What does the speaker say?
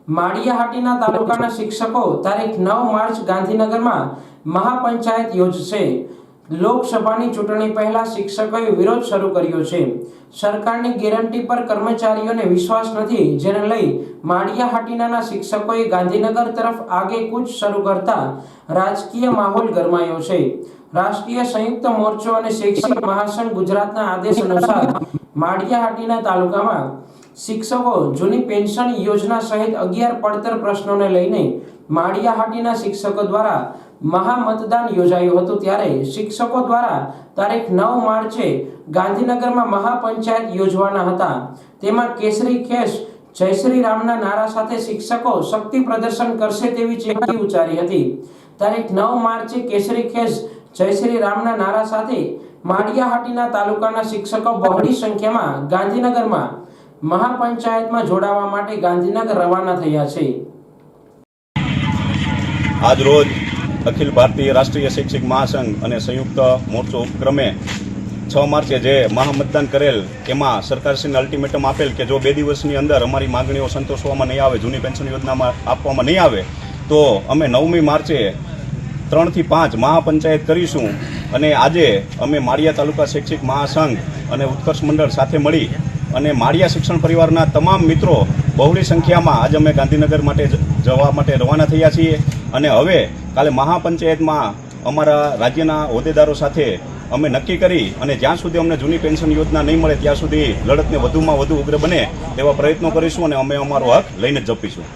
માળિયાહાટીના તાલુકાના શિક્ષકો તારીખ 9 માર્ચ ગાંધીનગરમાં મહાપંચાયત યોજશે। લોકસભાની ચૂંટણી પહેલા શિક્ષકોએ વિરોધ શરૂ કર્યો છે। સરકારની ગેરંટી પર કર્મચારીઓને વિશ્વાસ નથી, જેને લઈ માળિયાહાટીના શિક્ષકોએ ગાંધીનગર તરફ આગેકૂચ શરૂ કરતા રાજકીય માહોલ ગરમાયો છે। રાષ્ટ્રીય સંયુક્ત મોરચો અને શૈક્ષિક મહાસંઘ ગુજરાતના આદેશ અનુસાર માળિયાહાટીના તાલુકામાં શિક્ષકો જૂની પેન્શન યોજના સહિત 11 પડતર પ્રશ્નોને લઈને માળિયાહાટીના શિક્ષકો દ્વારા મહામતદાન યોજાયું હતું। ત્યારે શિક્ષકો દ્વારા તારીખ 9 માર્ચે ગાંધીનગરમાં મહાપંચાયત યોજવાના હતા। તેમાં કેસરી ખેસ જય શ્રી રામના નારા સાથે શિક્ષકો શક્તિ પ્રદર્શન કરશે તેવી ચીમકી ઉચ્ચારી હતી। તારીખ 9 માર્ચે કેસરી ખેસ જય શ્રી રામના નારા સાથે માળિયાહાટીના તાલુકાના શિક્ષકો બહોળી સંખ્યામાં ગાંધીનગરમાં મહાપંચાયતમાં જોડાવા માટે ગાંધીનગર રવાના થયા છે। આજ રોજ અખિલ ભારતીય રાષ્ટ્રીય શૈક્ષિક મહાસંઘ અને સંયુક્ત મોરચો ઉપક્રમે 6 માર્ચે જે મહામતદાન કરેલ એમાં સરકારશ્રીને અલ્ટિમેટમ આપેલ કે જો 2 દિવસની અંદર અમારી માંગણીઓ સંતોષવામાં નહીં આવે, જૂની પેન્શન યોજનામાં આપવામાં નહીં આવે તો અમે 9મી માર્ચે 3 થી 5 મહાપંચાયત કરીશું। અને આજે અમે માળિયા તાલુકા શૈક્ષિક મહાસંઘ અને ઉત્કર્ષ મંડળ સાથે મળી અને માળિયા શિક્ષણ પરિવારના તમામ મિત્રો બહોળી સંખ્યામાં આજે અમે ગાંધીનગર માટે જવા માટે રવાના થયા છીએ। અને હવે કાલે મહાપંચાયતમાં અમારા રાજ્યના હોદ્દેદારો સાથે અમે નક્કી કરી અને જ્યાં સુધી અમને જૂની પેન્શન યોજના નહીં મળે ત્યાં સુધી લડતને વધુમાં વધુ ઉગ્ર બને તેવા પ્રયત્નો કરીશું અને અમે અમારો હક લઈને જ જપીશું।